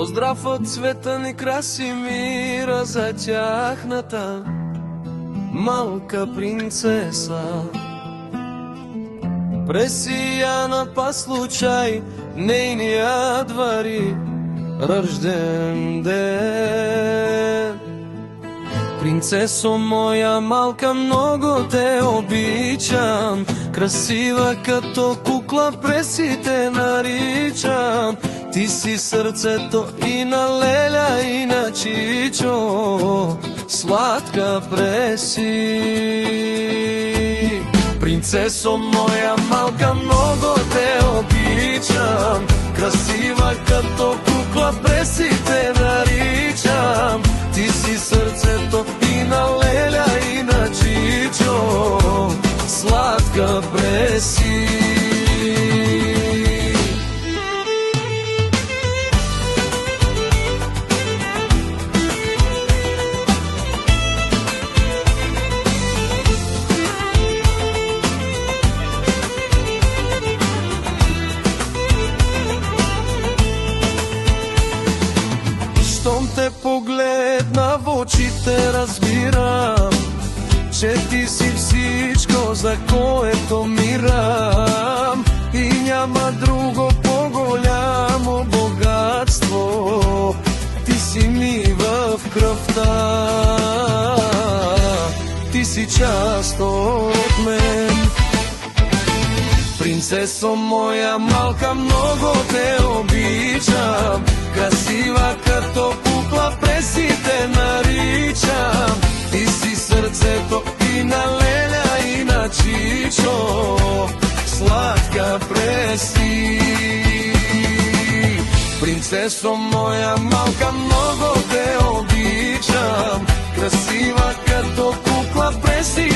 Поздрав от Цветан и Красимира за тяхната малка принцеса. Пресияна па случай нейният вари рожден ден. Принцесо моя малка, много те обичам, красива като кукла преси те наричам. Ти си сърцето и на Леля, и на Чичо, сладка преси. Принцесо моя малка, много те обичам, красива като кукла преси те наричам. Ти си сърцето и на Леля, и на Чичо, сладка преси. Щом те погледна в очите, разбирам, че ти си всичко, за което мирам. И няма друго по-голямо богатство, ти си ми в кръвта, ти си част от мен. Принцесо моя малка, много те обичам, красива като кукла преси те наричам. Ти си сърцето и на Леля, и на Чичо, сладка преси. Принцесо моя малка, много те обичам, красива като кукла преси